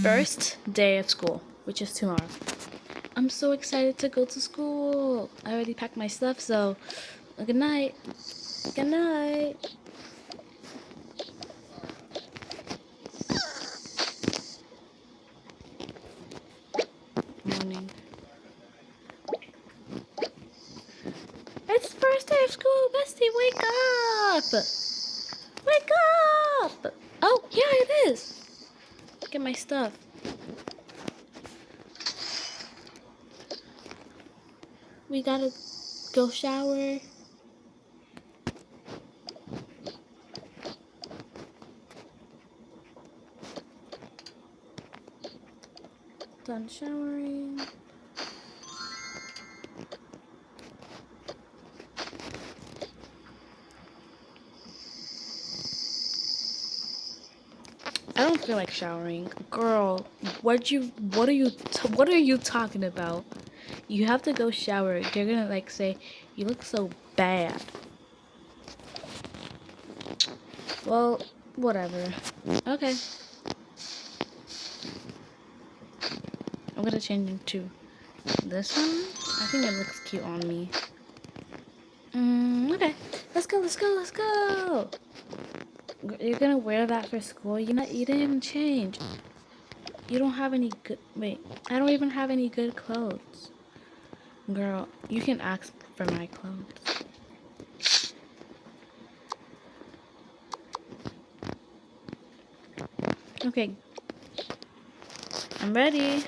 first day of school, which is tomorrow. I'm so excited to go to school. I already packed my stuff, so good night. Good night. Morning. It's the first day of school, bestie. Wake up! Wake up! Oh, yeah, it is. Get my stuff. We gotta go shower. Done showering. I don't feel like showering. Girl, what are you talking about? You have to go shower. They're gonna like say, you look so bad. Well, whatever. Okay. I'm gonna change into this one. I think it looks cute on me. Okay. Let's go, let's go, let's go! You're gonna wear that for school? You didn't even change. You don't have any good... Wait, I don't even have any good clothes. Girl, you can ask for my clothes. Okay. I'm ready.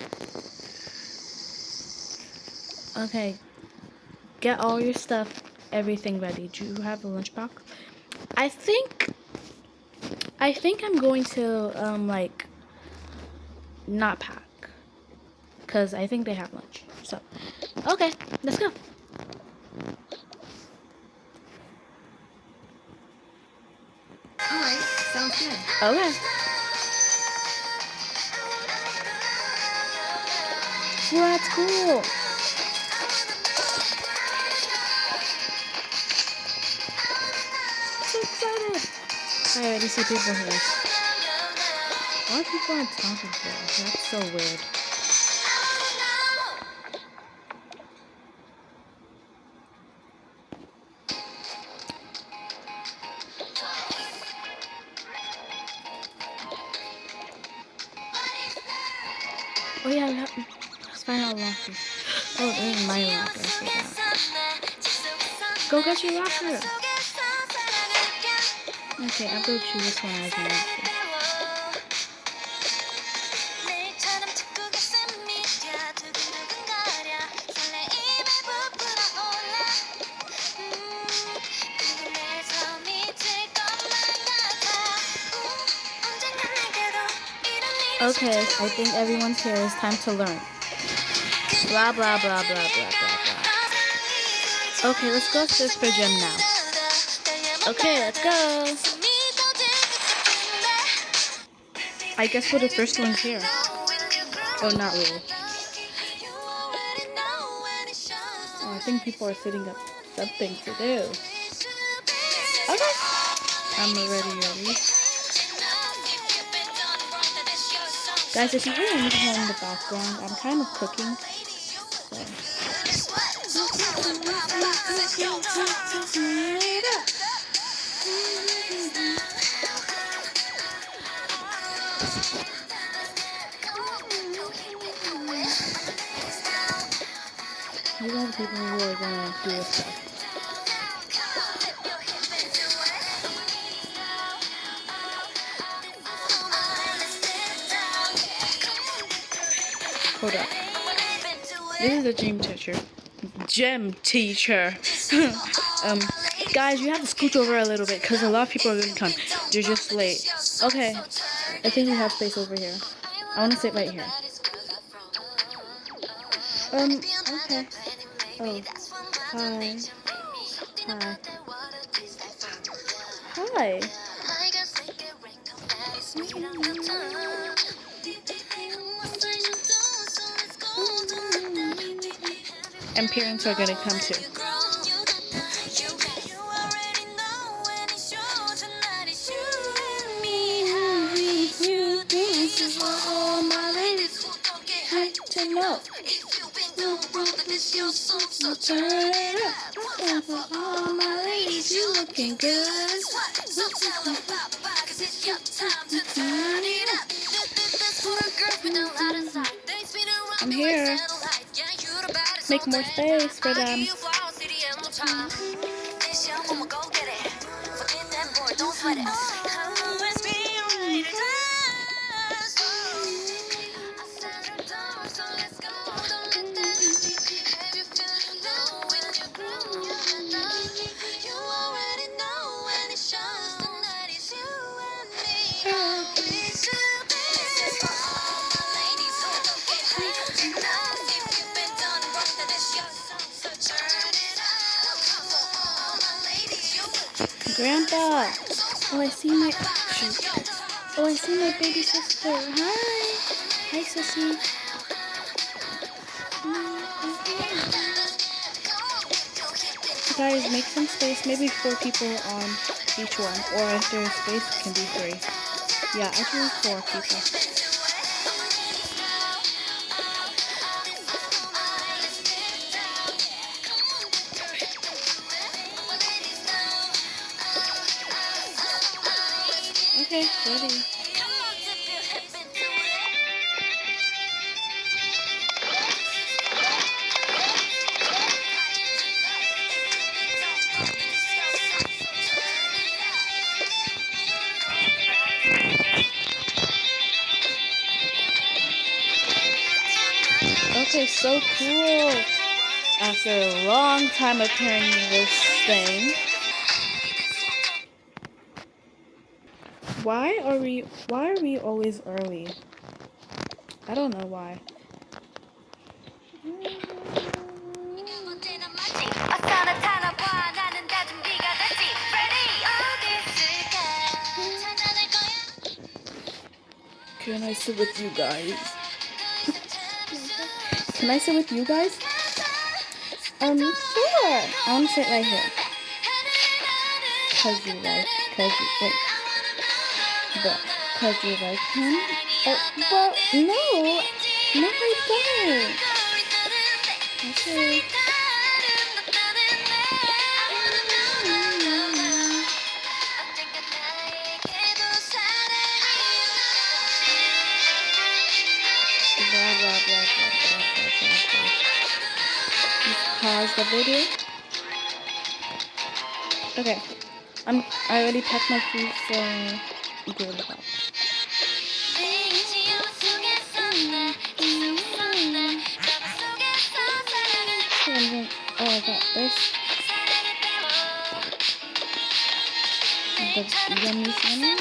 Okay. Get all your stuff, everything ready. Do you have a lunchbox? I think I'm going to, like, not pack. Because I think they have lunch. So, okay, let's go. Alright, sounds good. Okay. We're at school. So excited. I already see people here. Why are people on top of there? That's so weird. Oh yeah, let's find our lockers. Oh, this is my locker. I forgot. Go get your locker. Okay, I'll go choose this one as my locker. Okay, I think everyone's here. It's time to learn. Blah, blah, blah, blah, blah, blah, blah. Okay, let's go search for gym now. Okay, let's go. I guess we're the first ones here. Oh, not really. Oh, I think people are setting up something to do. Okay. I'm ready. Guys, if you hear anything in the background, I'm kind of cooking. These are the people who are gonna do this stuff. Hold up. This is a gym teacher. Guys, you have to scooch over a little bit because a lot of people are gonna come. They're just late. Okay. I think we have space over here. I wanna sit right here. Okay. Oh. Hi. Hi. Hi. And parents are gonna come too. say no. So turn it up. For all my ladies, you looking good. So tell them bye-bye, 'cause it's your time to turn it up. This for the girls with a lot of sight. They spin around I'm like here. satellite. Yeah, you're the baddest Make on more that space for night. I them. give you flowers, city and no time. This young woman, go get it. Forget that boy, don't sweat it. I'll always be your lady. Dance. I said you're done, so let's go. Don't let that have you feeling low when you're grown. You're done. You already know when it shows. Tonight is you and me. We should be. This is for all my ladies who don't get hurt. Now, if you've been done wrong, then it's your song. So turn it up. For all my ladies, you Grandpa. Oh, I see my shoot. Oh, I see my baby sister. Hi. Hi, sissy. Guys, make some space. Maybe 4 people on each one. Or if there's space, it can be 3. Yeah, actually 4 people. Okay, ready. Okay, so cool. After a long time of turning this thing. Why are we always early? I don't know why. Can I sit with you guys? Can I sit with you guys? Sure. I want to sit right here. Cause you like, cause you like him? But no, I don't. Okay. Blah, blah, blah, blah, blah, blah, blah. Just pause the video. Okay. I already packed my food for grandpa. Oh, I got this. The yummy salmon.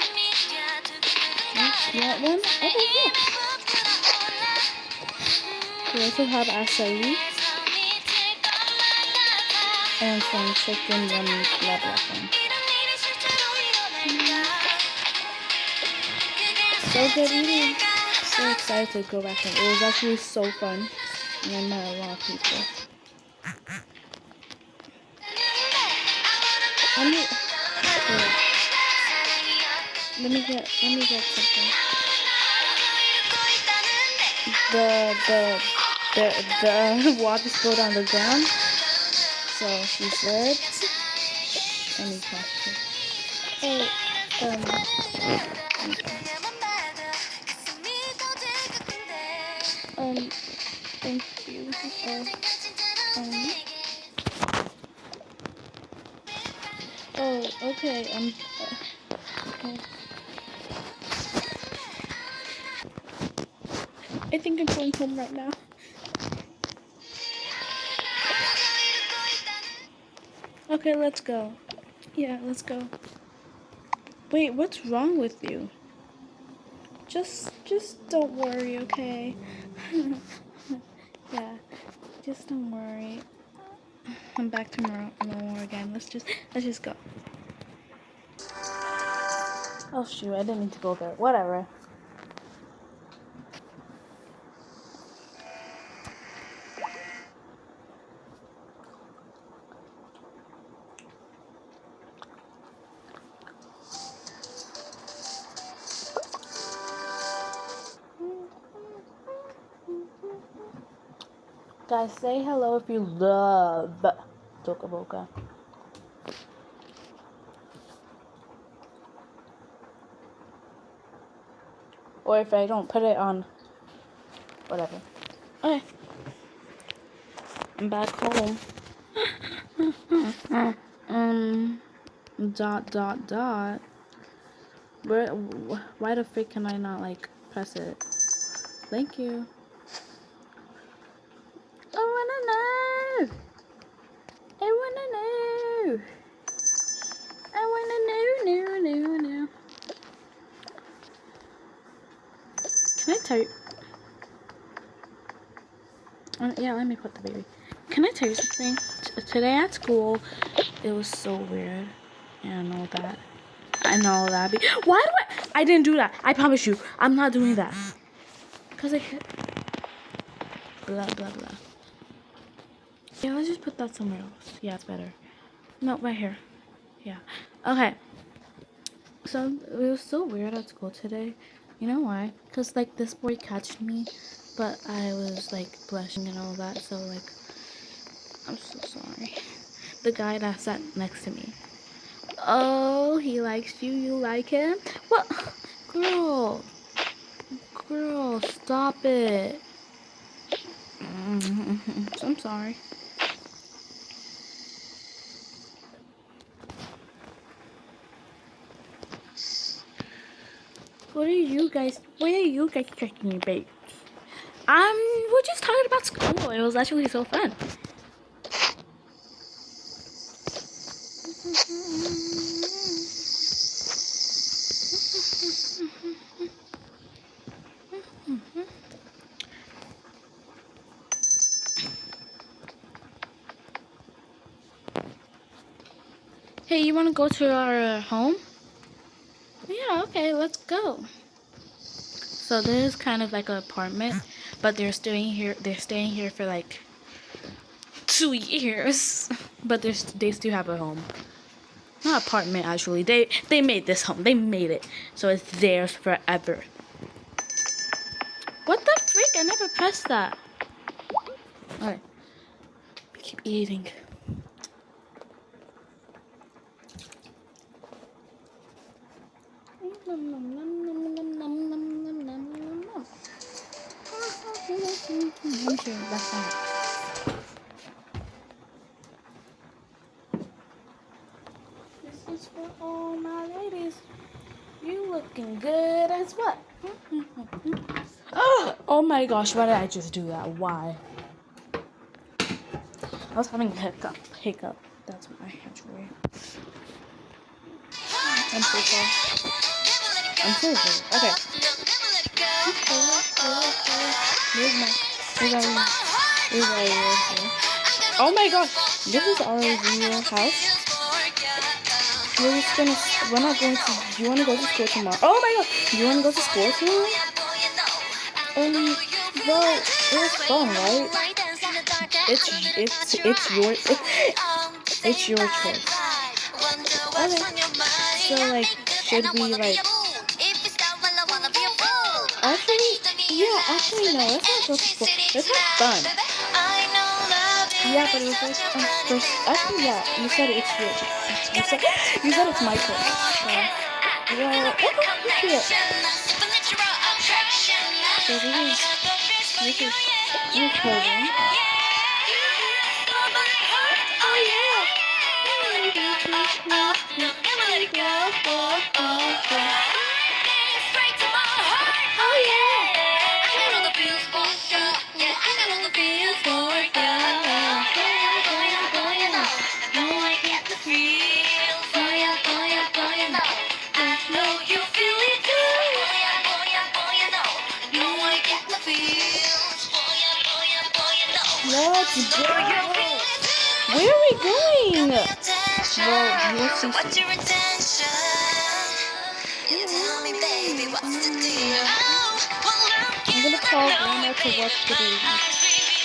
You want one? Okay, yeah. We also have acai and some chicken yummy blah blah thing. So good eating. So excited to go back home. It was actually so fun. And I met a lot of people. Let me get something. The water spilled on the ground. So she said, I need pasta. Thank you. Okay, okay. I think I'm going home right now. Okay, let's go. Yeah, let's go. Wait, what's wrong with you? Just don't worry, okay? Yeah, just don't worry. I'm back tomorrow again. Let's just go. Oh shoot, I didn't mean to go there. Whatever. Guys, say hello if you love Toca Boca. Or if I don't put it on, whatever. Okay. I'm back home. Dot. Why the freak can I not, like, press it? Thank you. I wanna know. I wanna know. I wanna know. Can I tell you? Yeah, let me put the baby. Can I tell you something? Today at school, it was so weird. Yeah, I know that. Why do I didn't do that. I promise you. I'm not doing that. Because I could. Blah, blah, blah. Yeah, let's just put that somewhere else. Yeah, it's better. No, right here. Yeah. Okay. So, it was so weird at school today. You know why? Because, like, this boy catched me, but I was, like, blushing and all that. So, like, I'm so sorry. The guy that sat next to me. Oh, he likes you. You like him? What? Girl. Girl, stop it. I'm sorry. Why are you guys checking your bait? We're just talking about school. It was actually so fun. Hey, you want to go to our home? Yeah, okay, let's go. So this is kind of like an apartment, but they're staying here. They're staying here for like 2 years, but they still have a home. Not apartment actually. They made this home. They made it, so it's theirs forever. What the freak? I never pressed that. Alright. Keep eating. I'm sure that's fine. This is for all my ladies. You looking good as what? Oh my gosh, why did I just do that? Why? I was having a hiccup. That's why, actually. I'm so sorry. I'm so sorry. Okay. Where's my Oh my gosh, this is our real house. We're not going to, do you want to go to school tomorrow? Oh my god, do you want to go to school tomorrow? Well, it was fun, right? It's your choice. Okay. So like, should we like? Actually no. Let's not go to school. Let's have fun. Yeah, but it was like first. Actually, yeah. You said it's your. You said it's my choice. So, well, okay, let's do it. So this is your children. Let's go. Where are we going? Well, you'll see. What's your intention? You tell me, baby, what's the deal? I'm gonna call Grandma to watch the baby. I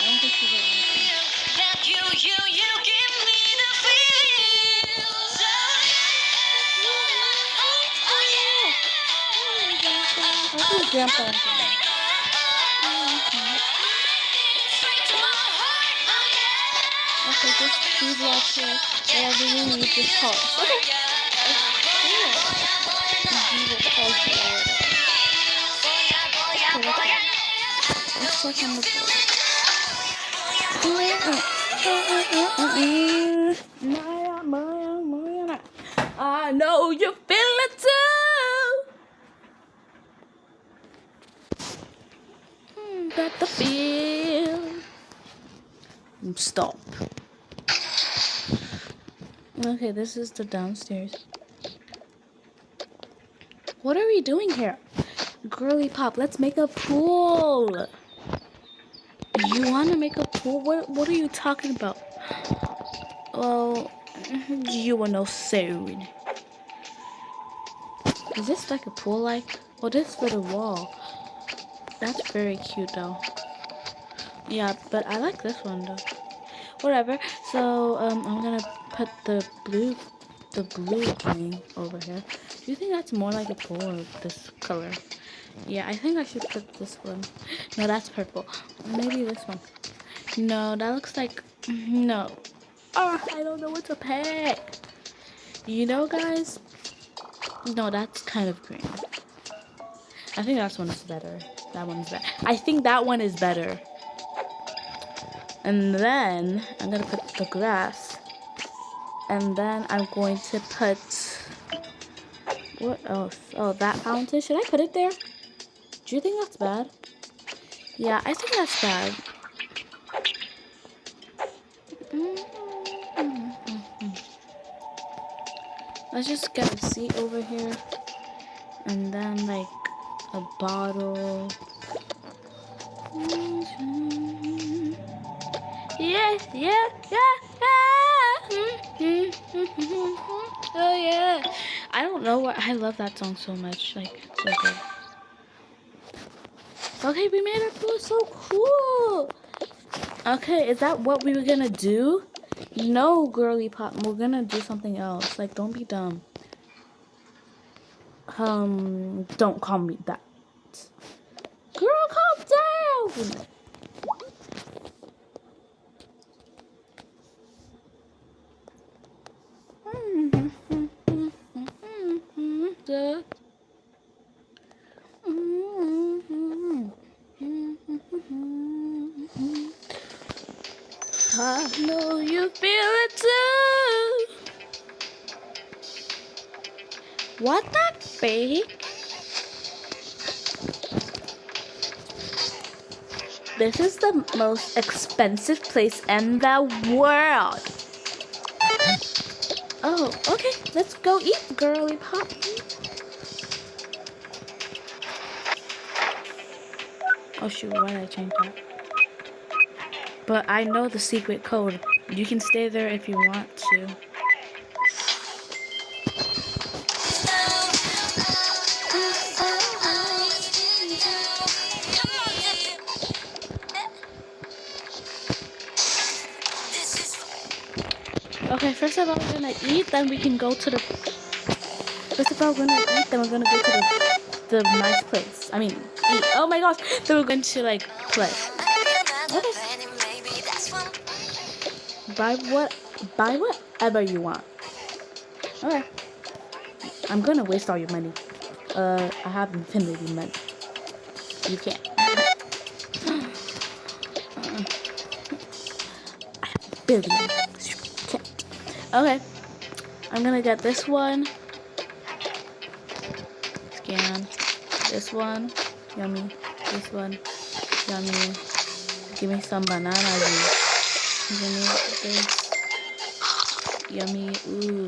don't think she's around. You give me the feels. I think Grandpa. so just please watch it. Whatever you need, just call us. Okay. We will call you or whatever. Okay. Let's check on the board. I know you feel it too. Got the feel. Stop. Okay, this is the downstairs. What are we doing here? Girly Pop, let's make a pool. You want to make a pool? What are you talking about? Well, you are no soon. Is this like a pool like? Oh, this for the wall. That's very cute though. Yeah, but I like this one though. Whatever. So I'm gonna put the blue thing over here. Do you think that's more like a pool or this color? Yeah, I think I should put this one. No, that's purple. Maybe this one. No, that looks like no. Oh, I don't know what to pick. You know, guys. No, that's kind of green. I think that one is better. That one's better. I think that one is better. And then I'm gonna put the grass. And then I'm going to put what else? Oh, that fountain. Should I put it there? Do you think that's bad? Yeah, I think that's bad. Let's just get a seat over here. And then like a bottle. Yeah. Oh yeah. I don't know what I love that song so much. Like so good. Okay, we made it feel so cool. Okay, is that what we were gonna do? No, Girly Pop, we're gonna do something else. Like, don't be dumb. Don't call me that. Girl, calm down! I know you feel it too. What that fake? This is the most expensive place in the world. Oh, okay. Let's go eat, Girly Pop. Oh shoot, why did I change that? But I know the secret code. You can stay there if you want to. Okay, first of all, we're gonna eat, then we can go to the... First of all, we're gonna eat, then we're gonna go to the nice place. I mean, eat. Oh my gosh, then we're going to, like, play. Okay. Buy whatever you want. Okay. I'm gonna waste all your money. I have infinity money. You can't. I have billions. You can't. Okay. I'm gonna get this one. Scan. This one. Yummy. This one. Yummy. Give me some banana juice. Give me this. Yummy. Ooh.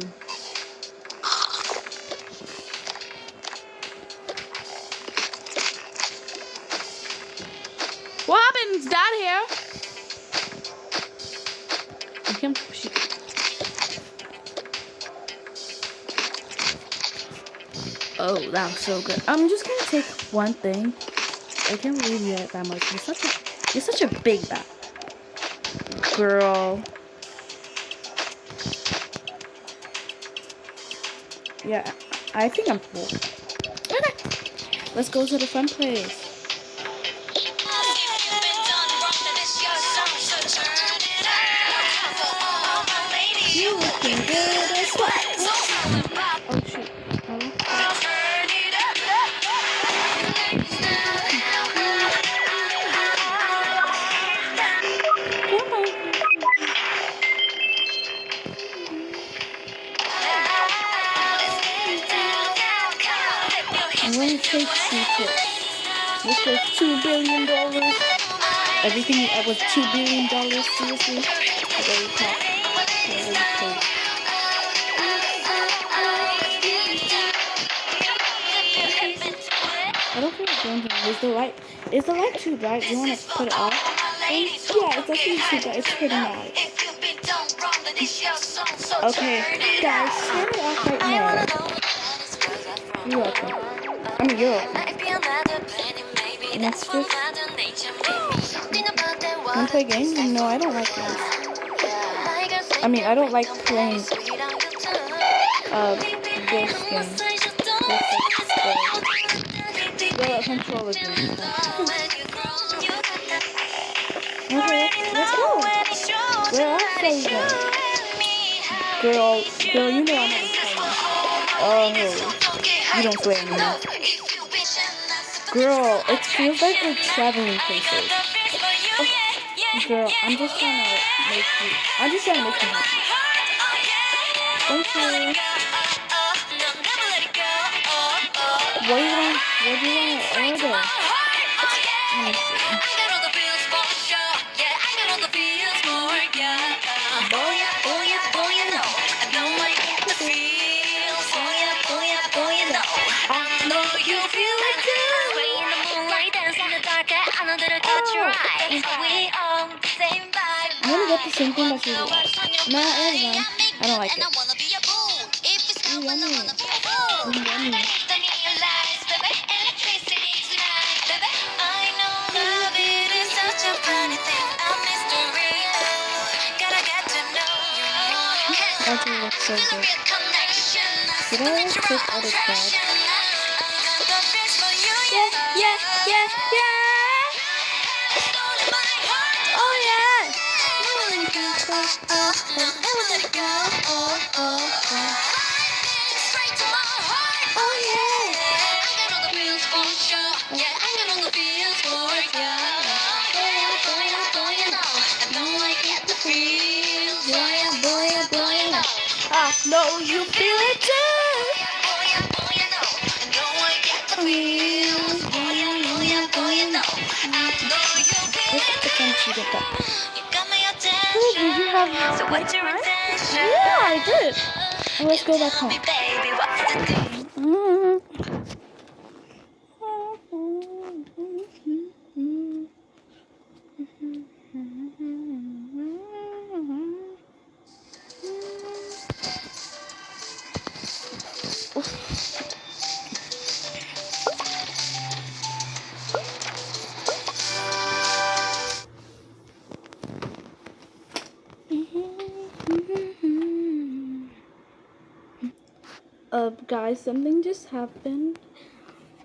What happened? Is Dad here? You can... Oh, that was so good. I'm just gonna take one thing. I can't believe you ate that much. You're such a big bag. Girl. Yeah, I think I'm full. Okay. Let's go to the fun place. This was $2 billion. Everything that was $2 billion. Seriously, I really thought. I really paid. I don't feel like going to is the light. Is the light too bright? Do you want to put it off? Yeah, it's actually too bright. It's pretty nice. Okay, guys, turn it off right now. You're welcome. I mean, you're welcome. Next, just want to play games? No, I don't like games. I mean, I don't like playing this game. The controller game. Okay, let's go. Where else are you going? Girl, you know I'm gonna play you. Oh no, you don't play anymore. Girl, it feels like we're traveling places. Oh, girl, I'm just trying to make you happy. Thank you. What do you want to order? Let me see. I'm gonna get the same thing that you do. No, never mind. I don't like it. Yummy. Actually looks so good. Did I click other tabs? Yeah. Oh yeah. No, you feel it too. Did you have? So what's your intention? Yeah, I did. Well, let's go back home. Guys, something just happened.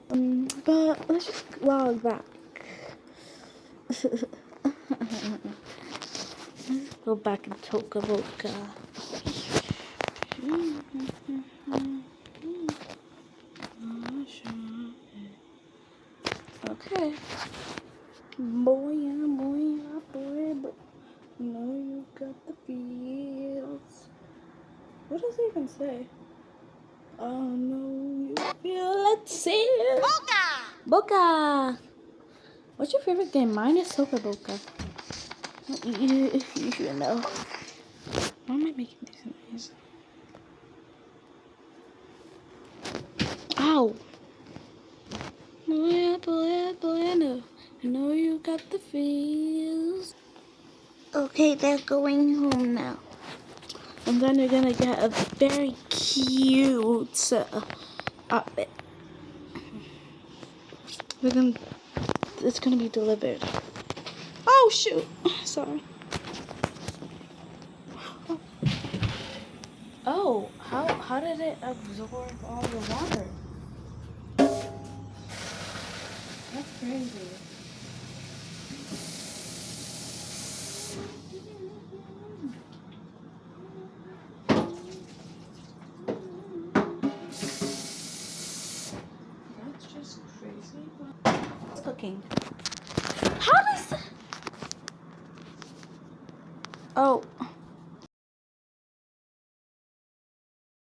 But let's just log back. Let's go back and Toca Boca. Okay. Boy, but you know you got the feels. What does it even say? Oh no, you feel. Let's see. Boca. What's your favorite game? Mine is Toca Boca. You should know. Why am I making these noises? Ow. Boy, no. I know you got the feels. Okay, they're going home now. And then you're gonna get a very cute outfit. It's gonna be delivered. Oh shoot! Sorry. Oh, how did it absorb all the water? That's crazy. That's just crazy. It's cooking. How does? Oh.